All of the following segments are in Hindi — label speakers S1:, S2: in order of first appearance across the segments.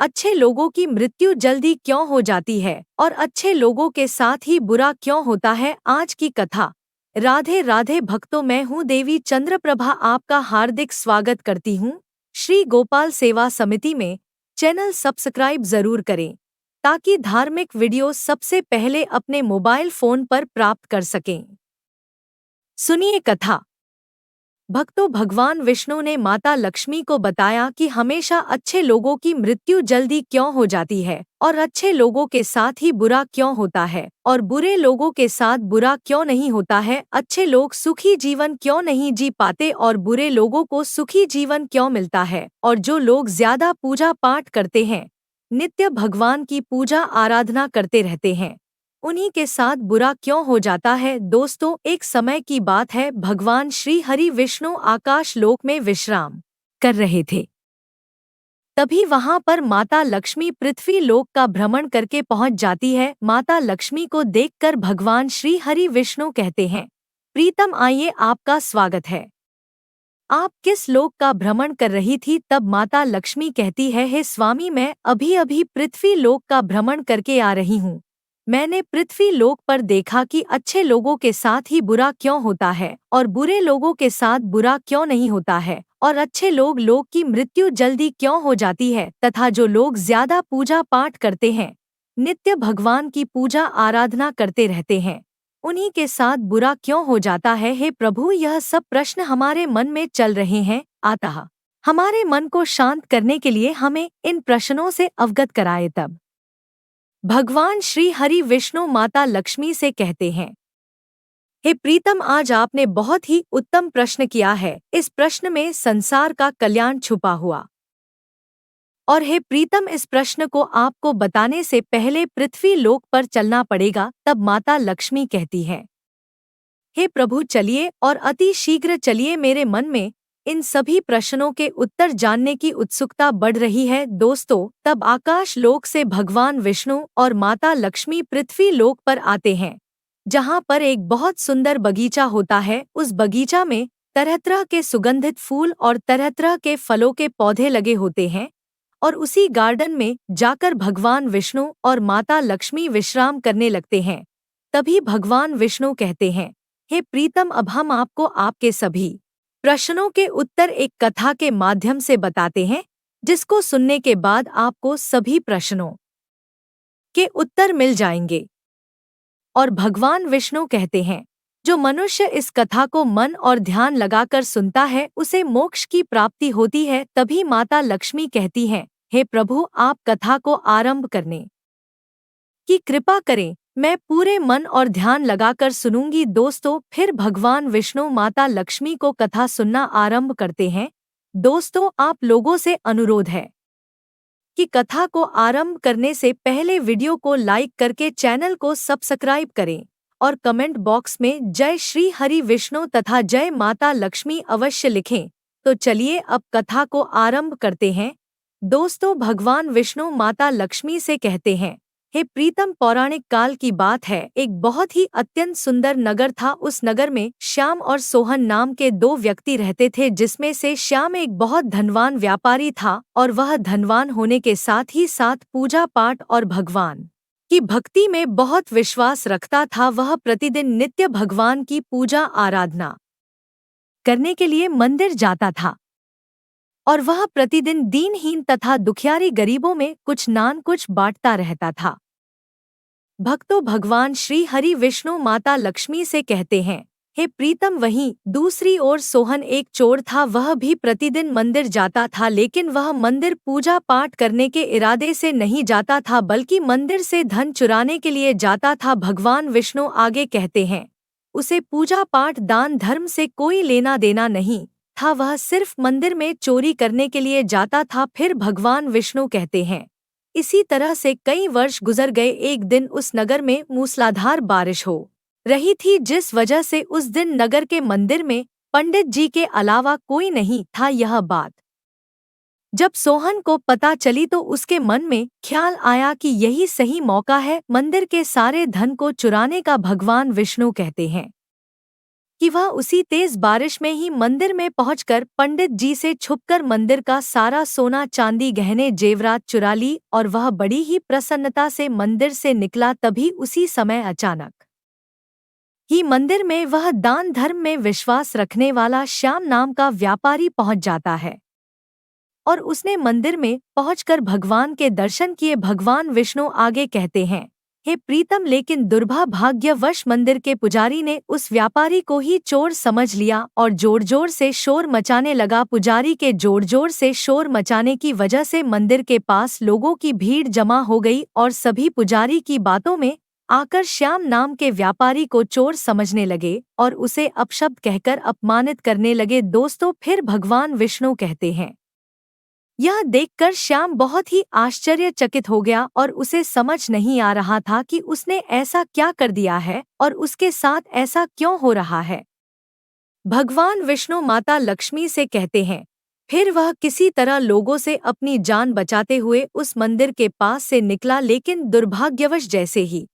S1: अच्छे लोगों की मृत्यु जल्दी क्यों हो जाती है और अच्छे लोगों के साथ ही बुरा क्यों होता है। आज की कथा। राधे राधे भक्तों, मैं हूँ देवी चंद्रप्रभा, आपका हार्दिक स्वागत करती हूँ श्री गोपाल सेवा समिति में। चैनल सब्सक्राइब जरूर करें ताकि धार्मिक वीडियो सबसे पहले अपने मोबाइल फोन पर प्राप्त कर सकें। सुनिए कथा। भक्तों, भगवान विष्णु ने माता लक्ष्मी को बताया कि हमेशा अच्छे लोगों की मृत्यु जल्दी क्यों हो जाती है और अच्छे लोगों के साथ ही बुरा क्यों होता है और बुरे लोगों के साथ बुरा क्यों नहीं होता है। अच्छे लोग सुखी जीवन क्यों नहीं जी पाते और बुरे लोगों को सुखी जीवन क्यों मिलता है। और जो लोग ज्यादा पूजा पाठ करते हैं, नित्य भगवान की पूजा आराधना करते रहते हैं, उन्हीं के साथ बुरा क्यों हो जाता है। दोस्तों, एक समय की बात है, भगवान श्री हरि विष्णु आकाश लोक में विश्राम कर रहे थे। तभी वहां पर माता लक्ष्मी पृथ्वी लोक का भ्रमण करके पहुंच जाती है। माता लक्ष्मी को देखकर भगवान श्री हरि विष्णु कहते हैं, प्रीतम आइए, आपका स्वागत है। आप किस लोक का भ्रमण कर रही थी। तब माता लक्ष्मी कहती है, हे स्वामी, मैं अभी अभी पृथ्वी लोक का भ्रमण करके आ रही हूँ। मैंने पृथ्वी लोक पर देखा कि अच्छे लोगों के साथ ही बुरा क्यों होता है और बुरे लोगों के साथ बुरा क्यों नहीं होता है और अच्छे लोग की मृत्यु जल्दी क्यों हो जाती है तथा जो लोग ज्यादा पूजा पाठ करते हैं, नित्य भगवान की पूजा आराधना करते रहते हैं, उन्हीं के साथ बुरा क्यों हो जाता है। हे प्रभु, यह सब प्रश्न हमारे मन में चल रहे हैं, अतः हमारे मन को शांत करने के लिए हमें इन प्रश्नों से अवगत कराए। तब भगवान श्री हरि विष्णु माता लक्ष्मी से कहते हैं, हे प्रीतम, आज आपने बहुत ही उत्तम प्रश्न किया है। इस प्रश्न में संसार का कल्याण छुपा हुआ और हे प्रीतम, इस प्रश्न को आपको बताने से पहले पृथ्वी लोक पर चलना पड़ेगा। तब माता लक्ष्मी कहती है, हे प्रभु, चलिए और अति शीघ्र चलिए। मेरे मन में इन सभी प्रश्नों के उत्तर जानने की उत्सुकता बढ़ रही है। दोस्तों, तब आकाश लोक से भगवान विष्णु और माता लक्ष्मी पृथ्वी लोक पर आते हैं, जहाँ पर एक बहुत सुंदर बगीचा होता है। उस बगीचा में तरह तरह के सुगंधित फूल और तरह तरह के फलों के पौधे लगे होते हैं और उसी गार्डन में जाकर भगवान विष्णु और माता लक्ष्मी विश्राम करने लगते हैं। तभी भगवान विष्णु कहते हैं, हे प्रीतम, अब हम आपको आपके सभी प्रश्नों के उत्तर एक कथा के माध्यम से बताते हैं, जिसको सुनने के बाद आपको सभी प्रश्नों के उत्तर मिल जाएंगे। और भगवान विष्णु कहते हैं, जो मनुष्य इस कथा को मन और ध्यान लगाकर सुनता है, उसे मोक्ष की प्राप्ति होती है। तभी माता लक्ष्मी कहती हैं, हे प्रभु, आप कथा को आरंभ करने की कृपा करें, मैं पूरे मन और ध्यान लगाकर सुनूंगी। दोस्तों, फिर भगवान विष्णु माता लक्ष्मी को कथा सुनना आरंभ करते हैं। दोस्तों, आप लोगों से अनुरोध है कि कथा को आरंभ करने से पहले वीडियो को लाइक करके चैनल को सब्सक्राइब करें और कमेंट बॉक्स में जय श्री हरि विष्णु तथा जय माता लक्ष्मी अवश्य लिखें। तो चलिए अब कथा को आरंभ करते हैं। दोस्तों, भगवान विष्णु माता लक्ष्मी से कहते हैं, हे प्रीतम, पौराणिक काल की बात है, एक बहुत ही अत्यंत सुंदर नगर था। उस नगर में श्याम और सोहन नाम के दो व्यक्ति रहते थे, जिसमें से श्याम एक बहुत धनवान व्यापारी था और वह धनवान होने के साथ ही साथ पूजा पाठ और भगवान की भक्ति में बहुत विश्वास रखता था। वह प्रतिदिन नित्य भगवान की पूजा आराधना करने के लिए मंदिर जाता था और वह प्रतिदिन दीनहीन तथा दुखियारी गरीबों में कुछ नान कुछ बांटता रहता था। भक्तों, भगवान श्री हरि विष्णु माता लक्ष्मी से कहते हैं, हे प्रीतम, वहीं दूसरी ओर सोहन एक चोर था। वह भी प्रतिदिन मंदिर जाता था, लेकिन वह मंदिर पूजा पाठ करने के इरादे से नहीं जाता था, बल्कि मंदिर से धन चुराने के लिए जाता था। भगवान विष्णु आगे कहते हैं, उसे पूजा पाठ दान धर्म से कोई लेना देना नहीं था, वह सिर्फ मंदिर में चोरी करने के लिए जाता था। फिर भगवान विष्णु कहते हैं, इसी तरह से कई वर्ष गुजर गए। एक दिन उस नगर में मूसलाधार बारिश हो रही थी, जिस वजह से उस दिन नगर के मंदिर में पंडित जी के अलावा कोई नहीं था। यह बात जब सोहन को पता चली तो उसके मन में ख्याल आया कि यही सही मौका है मंदिर के सारे धन को चुराने का। भगवान विष्णु कहते हैं कि वह उसी तेज बारिश में ही मंदिर में पहुंचकर पंडित जी से छुपकर मंदिर का सारा सोना चांदी गहने जेवरात चुरा ली और वह बड़ी ही प्रसन्नता से मंदिर से निकला। तभी उसी समय अचानक ही मंदिर में वह दान धर्म में विश्वास रखने वाला श्याम नाम का व्यापारी पहुंच जाता है और उसने मंदिर में पहुंचकर भगवान के दर्शन किए। भगवान विष्णु आगे कहते हैं, हे प्रीतम, लेकिन दुर्भाग्यवश मंदिर के पुजारी ने उस व्यापारी को ही चोर समझ लिया और जोर जोर से शोर मचाने लगा। पुजारी के जोर जोर से शोर मचाने की वजह से मंदिर के पास लोगों की भीड़ जमा हो गई और सभी पुजारी की बातों में आकर श्याम नाम के व्यापारी को चोर समझने लगे और उसे अपशब्द कहकर अपमानित करने लगे। दोस्तों, फिर भगवान विष्णु कहते हैं, यह देखकर श्याम बहुत ही आश्चर्यचकित हो गया और उसे समझ नहीं आ रहा था कि उसने ऐसा क्या कर दिया है और उसके साथ ऐसा क्यों हो रहा है। भगवान विष्णु माता लक्ष्मी से कहते हैं, फिर वह किसी तरह लोगों से अपनी जान बचाते हुए उस मंदिर के पास से निकला, लेकिन दुर्भाग्यवश जैसे ही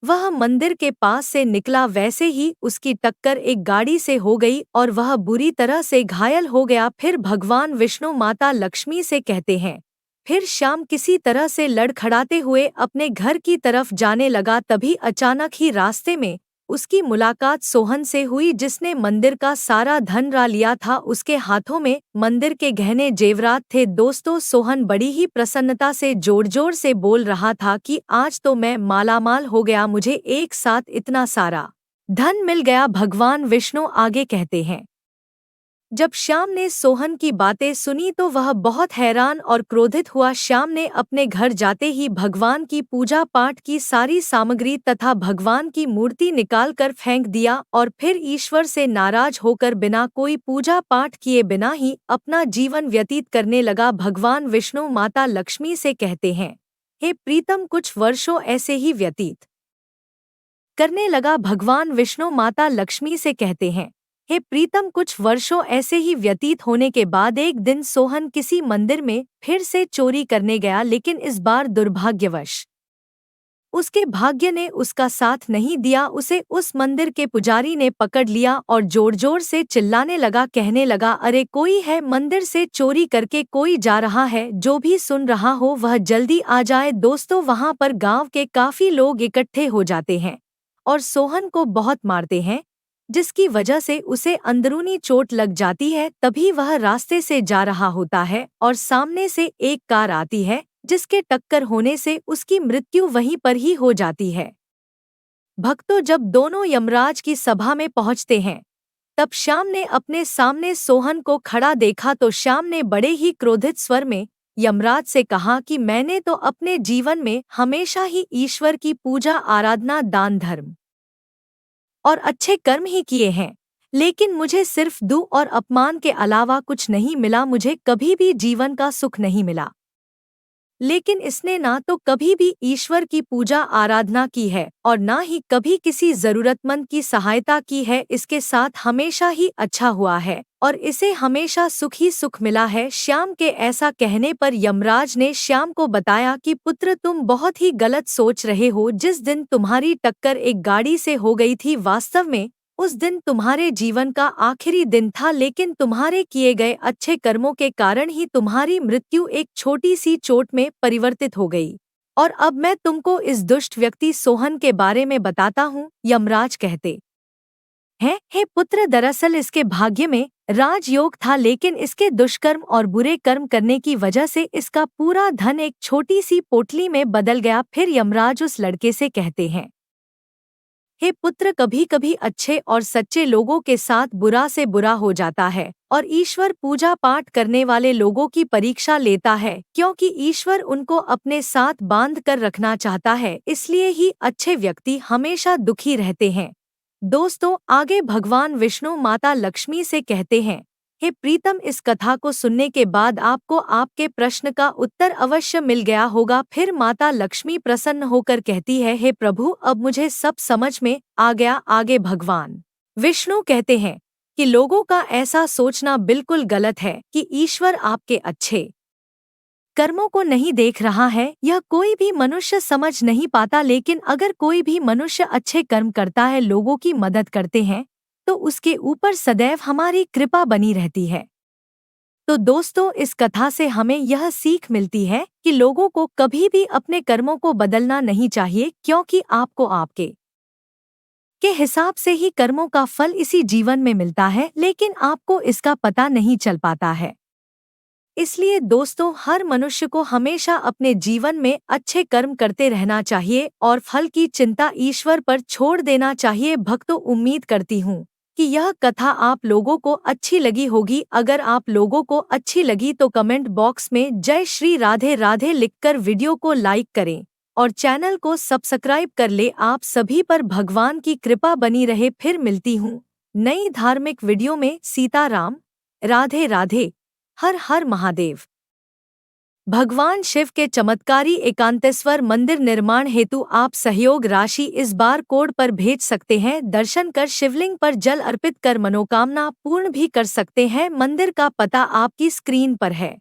S1: वह मंदिर के पास से निकला वैसे ही उसकी टक्कर एक गाड़ी से हो गई और वह बुरी तरह से घायल हो गया। फिर भगवान विष्णु माता लक्ष्मी से कहते हैं, फिर श्याम किसी तरह से लड़खड़ाते हुए अपने घर की तरफ जाने लगा। तभी अचानक ही रास्ते में उसकी मुलाकात सोहन से हुई, जिसने मंदिर का सारा धन रा लिया था। उसके हाथों में मंदिर के गहने जेवरात थे। दोस्तों, सोहन बड़ी ही प्रसन्नता से जोर जोर से बोल रहा था कि आज तो मैं मालामाल हो गया, मुझे एक साथ इतना सारा धन मिल गया। भगवान विष्णु आगे कहते हैं, जब श्याम ने सोहन की बातें सुनी तो वह बहुत हैरान और क्रोधित हुआ। श्याम ने अपने घर जाते ही भगवान की पूजा पाठ की सारी सामग्री तथा भगवान की मूर्ति निकालकर फेंक दिया और फिर ईश्वर से नाराज होकर बिना कोई पूजा पाठ किए बिना ही अपना जीवन व्यतीत करने लगा। भगवान विष्णु माता लक्ष्मी से कहते हैं, हे प्रीतम, कुछ वर्षों ऐसे ही व्यतीत करने लगा। भगवान विष्णु माता लक्ष्मी से कहते हैं, हे प्रीतम, कुछ वर्षों ऐसे ही व्यतीत होने के बाद एक दिन सोहन किसी मंदिर में फिर से चोरी करने गया, लेकिन इस बार दुर्भाग्यवश उसके भाग्य ने उसका साथ नहीं दिया। उसे उस मंदिर के पुजारी ने पकड़ लिया और जोर जोर से चिल्लाने लगा, कहने लगा, अरे कोई है, मंदिर से चोरी करके कोई जा रहा है, जो भी सुन रहा हो वह जल्दी आ जाए। दोस्तों, वहां पर गांव के काफी लोग इकट्ठे हो जाते हैं और सोहन को बहुत मारते हैं, जिसकी वजह से उसे अंदरूनी चोट लग जाती है। तभी वह रास्ते से जा रहा होता है और सामने से एक कार आती है, जिसके टक्कर होने से उसकी मृत्यु वहीं पर ही हो जाती है। भक्तों, जब दोनों यमराज की सभा में पहुंचते हैं तब श्याम ने अपने सामने सोहन को खड़ा देखा तो श्याम ने बड़े ही क्रोधित स्वर में यमराज से कहा कि मैंने तो अपने जीवन में हमेशा ही ईश्वर की पूजा आराधना, दान धर्म और अच्छे कर्म ही किए हैं, लेकिन मुझे सिर्फ दुख और अपमान के अलावा कुछ नहीं मिला। मुझे कभी भी जीवन का सुख नहीं मिला, लेकिन इसने ना तो कभी भी ईश्वर की पूजा आराधना की है और ना ही कभी किसी जरूरतमंद की सहायता की है। इसके साथ हमेशा ही अच्छा हुआ है और इसे हमेशा सुख ही सुख मिला है। श्याम के ऐसा कहने पर यमराज ने श्याम को बताया कि पुत्र, तुम बहुत ही गलत सोच रहे हो। जिस दिन तुम्हारी टक्कर एक गाड़ी से हो गई थी, वास्तव में उस दिन तुम्हारे जीवन का आखिरी दिन था, लेकिन तुम्हारे किए गए अच्छे कर्मों के कारण ही तुम्हारी मृत्यु एक छोटी सी चोट में परिवर्तित हो गई। और अब मैं तुमको इस दुष्ट व्यक्ति सोहन के बारे में बताता हूँ। यमराज कहते हैं, हे पुत्र, दरअसल इसके भाग्य में राजयोग था, लेकिन इसके दुष्कर्म और बुरे कर्म करने की वजह से इसका पूरा धन एक छोटी सी पोटली में बदल गया। फिर यमराज उस लड़के से कहते हैं, हे पुत्र, कभी कभी अच्छे और सच्चे लोगों के साथ बुरा से बुरा हो जाता है और ईश्वर पूजा पाठ करने वाले लोगों की परीक्षा लेता है, क्योंकि ईश्वर उनको अपने साथ बांध कर रखना चाहता है। इसलिए ही अच्छे व्यक्ति हमेशा दुखी रहते हैं। दोस्तों, आगे भगवान विष्णु माता लक्ष्मी से कहते हैं, हे प्रीतम, इस कथा को सुनने के बाद आपको आपके प्रश्न का उत्तर अवश्य मिल गया होगा। फिर माता लक्ष्मी प्रसन्न होकर कहती है, हे प्रभु, अब मुझे सब समझ में आ गया। आगे भगवान विष्णु कहते हैं कि लोगों का ऐसा सोचना बिल्कुल गलत है कि ईश्वर आपके अच्छे कर्मों को नहीं देख रहा है। यह कोई भी मनुष्य समझ नहीं पाता, लेकिन अगर कोई भी मनुष्य अच्छे कर्म करता है, लोगों की मदद करते हैं, तो उसके ऊपर सदैव हमारी कृपा बनी रहती है। तो दोस्तों, इस कथा से हमें यह सीख मिलती है कि लोगों को कभी भी अपने कर्मों को बदलना नहीं चाहिए, क्योंकि आपको आपके हिसाब से ही कर्मों का फल इसी जीवन में मिलता है, लेकिन आपको इसका पता नहीं चल पाता है। इसलिए दोस्तों, हर मनुष्य को हमेशा अपने जीवन में अच्छे कर्म करते रहना चाहिए और फल की चिंता ईश्वर पर छोड़ देना चाहिए। भक्तों, उम्मीद करती हूँ कि यह कथा आप लोगों को अच्छी लगी होगी। अगर आप लोगों को अच्छी लगी तो कमेंट बॉक्स में जय श्री राधे राधे लिखकर वीडियो को लाइक करें और चैनल को सब्सक्राइब कर ले। आप सभी पर भगवान की कृपा बनी रहे। फिर मिलती हूँ नई धार्मिक वीडियो में। सीताराम, राधे राधे, हर हर महादेव। भगवान शिव के चमत्कारी एकांतेश्वर मंदिर निर्माण हेतु आप सहयोग राशि इस बार कोड पर भेज सकते हैं। दर्शन कर शिवलिंग पर जल अर्पित कर मनोकामना पूर्ण भी कर सकते हैं। मंदिर का पता आपकी स्क्रीन पर है।